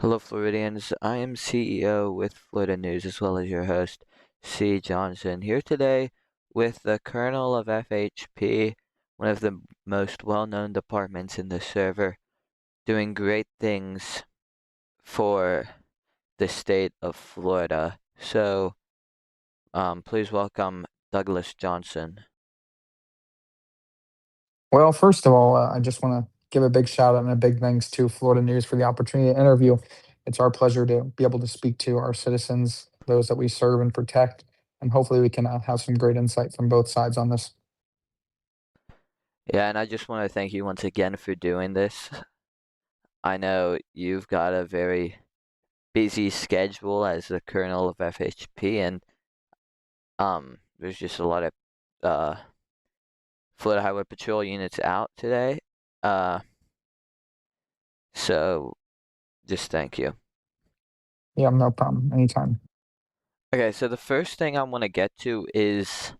Hello, Floridians. I am CEO with Florida News as well as your host, C. Johnson, here today with the Colonel of FHP, one of the most well-known departments in the server, doing great things for the state of Florida. Please welcome Douglas Johnson. Well, first of all, I just want to give a big shout out and a big thanks to Florida News for the opportunity to interview. It's our pleasure to be able to speak to our citizens, those that we serve and protect, and hopefully we can have some great insight from both sides on this. Yeah, and I just want to thank you once again for doing this. I know you've got a very busy schedule as the Colonel of FHP, and there's just a lot of uh, Florida Highway Patrol units out today. Uh, so just thank you. Yeah, no problem. Anytime. Okay, so the first thing I want to get to is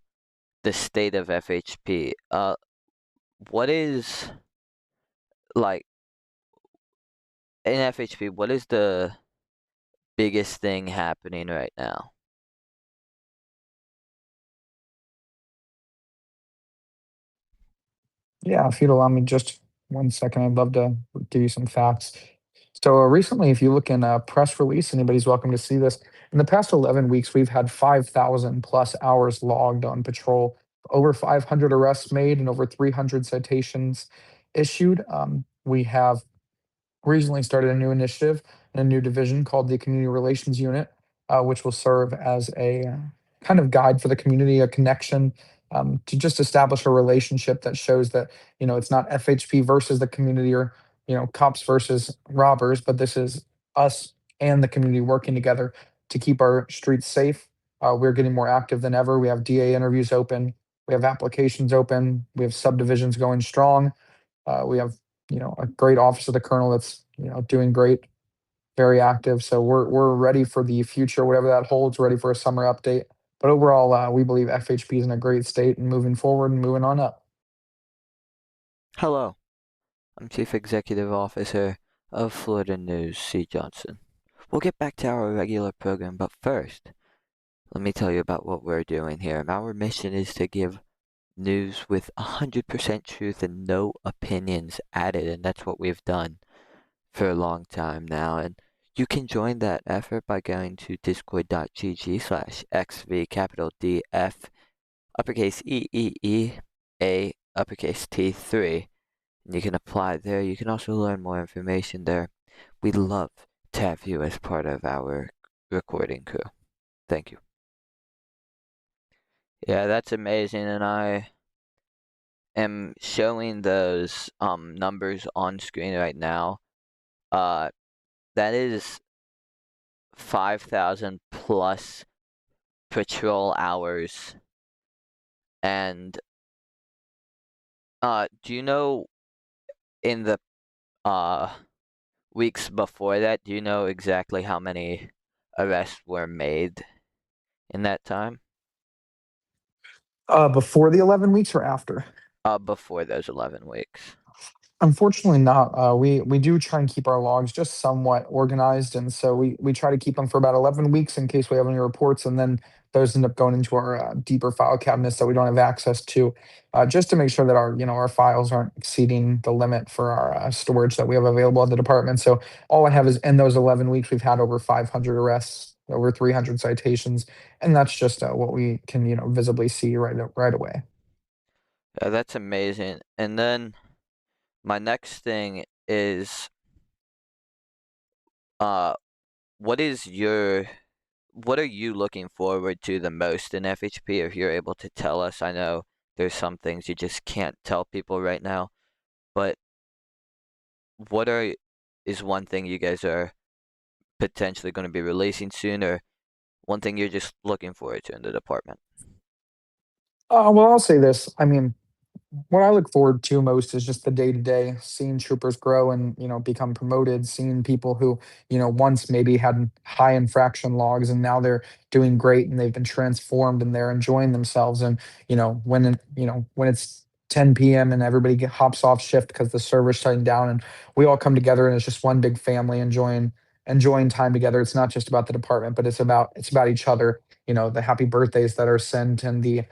the state of FHP. What is like in FHP? What is the biggest thing happening right now? Yeah, if you'd allow me just 1 second, I'd love to give you some facts. So recently, if you look in a press release, anybody's welcome to see this. In the past 11 weeks, we've had 5,000 plus hours logged on patrol, over 500 arrests made, and over 300 citations issued. We have recently started a new initiative and a new division called the Community Relations Unit, which will serve as a kind of guide for the community, a connection to just establish a relationship that shows that it's not FHP versus the community or cops versus robbers, but this is us and the community working together to keep our streets safe. We're getting more active than ever. We have DA interviews open. We have applications open. We have subdivisions going strong. We have a great office of the colonel that's doing great, very active. So we're ready for the future, whatever that holds. Ready for a summer update. But overall, we believe FHP is in a great state and moving forward and moving on up. Hello, I'm Chief Executive Officer of Florida News, C. Johnson. We'll get back to our regular program, but first, let me tell you about what we're doing here. Our mission is to give news with 100% truth and no opinions added, and that's what we've done for a long time now. And you can join that effort by going to discord.gg/xv capital DF uppercase EEE uppercase T3. And you can apply there. You can also learn more information there. We'd love to have you as part of our recording crew. Thank you. Yeah, that's amazing, and I am showing those numbers on screen right now. Uh, that is 5,000 plus patrol hours. And do you know in the uh weeks before that, do you know exactly how many arrests were made in that time? Before the 11 weeks or after? Before those 11 weeks. Unfortunately not. We do try and keep our logs just somewhat organized, and so we try to keep them for about 11 weeks in case we have any reports, and then those end up going into our deeper file cabinets that we don't have access to, just to make sure that our files aren't exceeding the limit for our storage that we have available at the department. So all I have is in those 11 weeks we've had over 500 arrests, over 300 citations, and that's just what we can visibly see right away. That's amazing. And then my next thing is uh what is your what are you looking forward to the most in FHP if you're able to tell us? I know there's some things you just can't tell people right now, but what are is one thing you guys are potentially going to be releasing soon, or one thing you're just looking forward to in the department? Well, I'll say this. I mean, what I look forward to most is just the day to day, seeing troopers grow and become promoted, seeing people who once maybe had high infraction logs and now they're doing great and they've been transformed and they're enjoying themselves. And when it's 10 p.m. and everybody hops off shift because the server's shutting down and we all come together and it's just one big family enjoying enjoying time together. It's not just about the department, but it's about each other. The happy birthdays that are sent, and the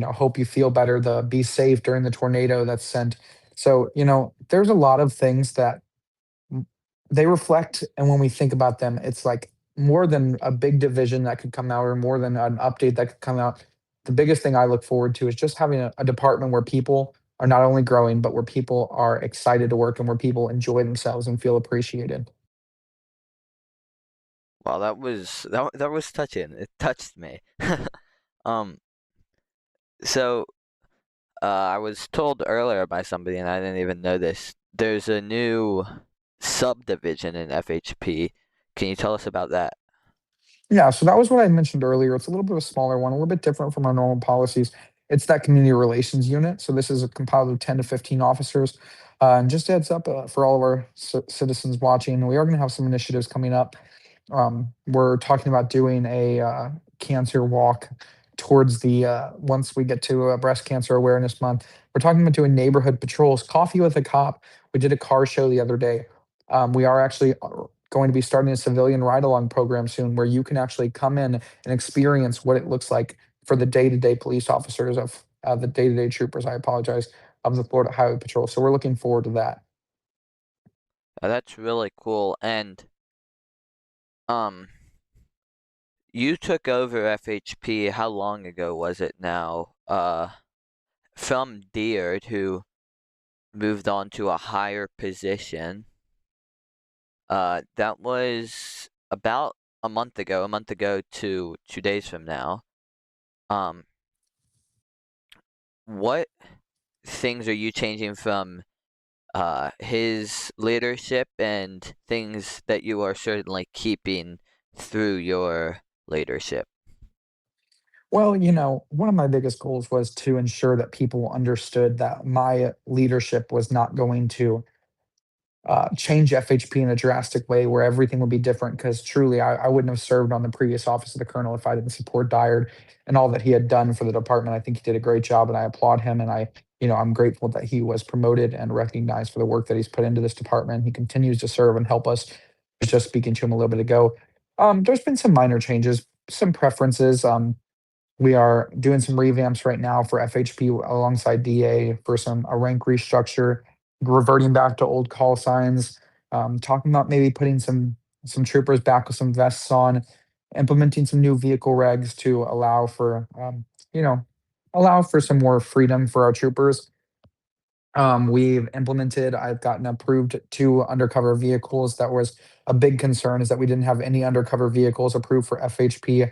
hope you feel better, the be safe during the tornado that's sent. So, there's a lot of things that m- they reflect, and when we think about them, it's like more than a big division that could come out, or more than an update that could come out. The biggest thing I look forward to is just having a department where people are not only growing, but where people are excited to work, and where people enjoy themselves and feel appreciated. Wow, that was touching. It touched me. um, so I was told earlier by somebody, and I didn't even know this. There's a new subdivision in FHP. Can you tell us about that? Yeah, so that was what I mentioned earlier. It's a little bit of a smaller one, a little bit different from our normal policies. It's that community relations unit. So this is a compiled of 10 to 15 officers. And just a heads up for all of our citizens watching, we are going to have some initiatives coming up. We're talking about doing a cancer walk towards the once we get to Breast Cancer Awareness Month. We're talking about doing neighborhood patrols, coffee with a cop. We did a car show the other day. We are actually going to be starting a civilian ride along program soon, where you can actually come in and experience what it looks like for the day to day police officers of the day to day troopers. I apologize, of the Florida Highway Patrol. So we're looking forward to that. That's really cool. And um, you took over FHP. How long ago was it now? From Deard, who moved on to a higher position. That was about a month ago to 2 days from now. Um, what things are you changing from his leadership, and things that you are certainly keeping through your leadership? Well, one of my biggest goals was to ensure that people understood that my leadership was not going to change FHP in a drastic way where everything would be different. Because truly, I wouldn't have served on the previous office of the colonel if I didn't support Dyard and all that he had done for the department. I think he did a great job, and I applaud him. And I'm grateful that he was promoted and recognized for the work that he's put into this department. He continues to serve and help us. I was just speaking to him a little bit ago. There's been some minor changes, some preferences. We are doing some revamps right now for FHP alongside DA for a rank restructure, reverting back to old call signs, talking about maybe putting some troopers back with some vests on, implementing some new vehicle regs to you know allow for some more freedom for our troopers. I've gotten approved 2 undercover vehicles. That was a big concern, is that we didn't have any undercover vehicles approved for FHP.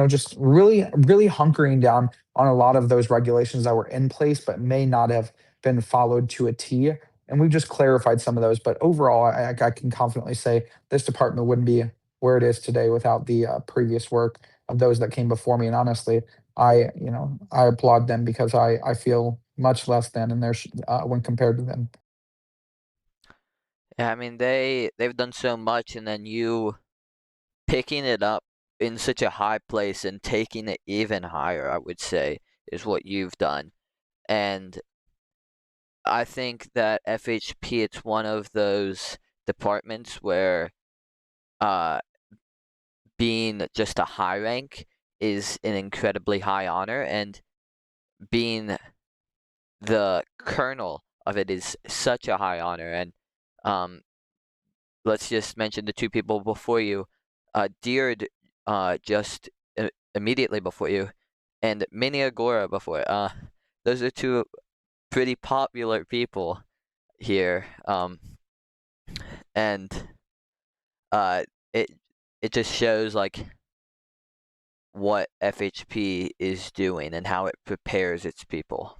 Just really, really hunkering down on a lot of those regulations that were in place, but may not have been followed to a T. And we've just clarified some of those. But overall, I can confidently say this department wouldn't be where it is today without the previous work of those that came before me. And honestly, I applaud them, because I feel much less than in when compared to them. Yeah, I mean they've done so much, and then you picking it up in such a high place and taking it even higher, I would say, is what you've done. And I think that FHP, it's one of those departments where uh being just a high rank is an incredibly high honor, and being the colonel of it is such a high honor. And um let's just mention the two people before you. Deard, just immediately before you, and Mini Agora before. Those are two pretty popular people here. And uh, it it just shows like what FHP is doing and how it prepares its people.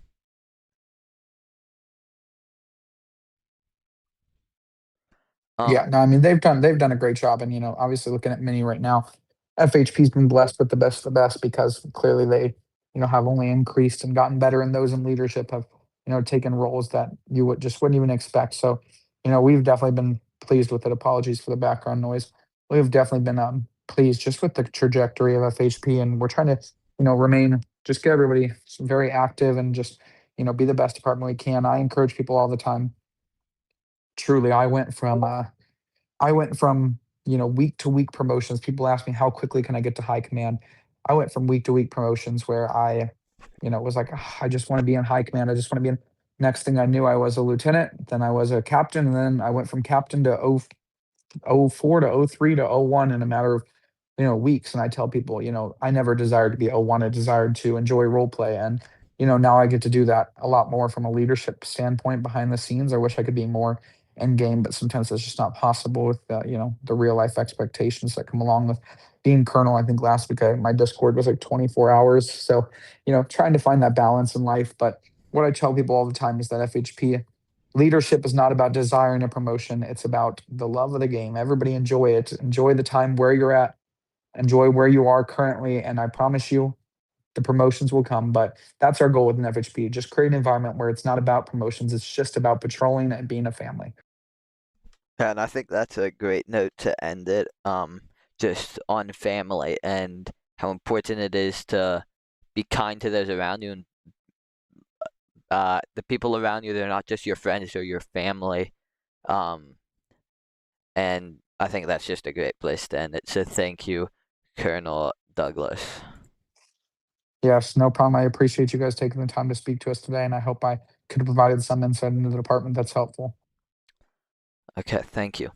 Yeah, Um, no, I mean they've done a great job, and obviously looking at Mini right now, FHP's been blessed with the best of the best, because clearly they have only increased and gotten better, and those in leadership have taken roles that you wouldn't even expect. So we've definitely been pleased with it. Apologies for the background noise. We've definitely been pleased just with the trajectory of FHP, and we're trying to remain, just get everybody very active, and just be the best department we can. I encourage people all the time. Truly, I went from I went from, week to week promotions. People ask me how quickly can I get to high command. I went from week to week promotions where I was like, "Ugh, I just want to be in high command. I just want to be in. Next thing I knew, I was a lieutenant. Then I was a captain, and then I went from captain to O four to O3 to O1 in a matter of weeks. And I tell people, I never desired to be O1. I desired to enjoy role play. And, now I get to do that a lot more from a leadership standpoint behind the scenes. I wish I could be more in game, but sometimes that's just not possible with, the real life expectations that come along with being colonel. I think last week my Discord was like 24 hours. So, trying to find that balance in life. But what I tell people all the time is that FHP leadership is not about desiring a promotion. It's about the love of the game. Everybody enjoy it. Enjoy the time where you're at, enjoy where you are currently, and I promise you the promotions will come. But that's our goal with an FHP. Just create an environment where it's not about promotions. It's just about patrolling and being a family. Yeah, and I think that's a great note to end it. Just on family and how important it is to be kind to those around you, and the people around you, they're not just your friends or your family. Um, and I think that's just a great place to end it. So thank you, Colonel Douglas. Yes, no problem. I appreciate you guys taking the time to speak to us today, and I hope I could have provided some insight into the department that's helpful. Okay, thank you.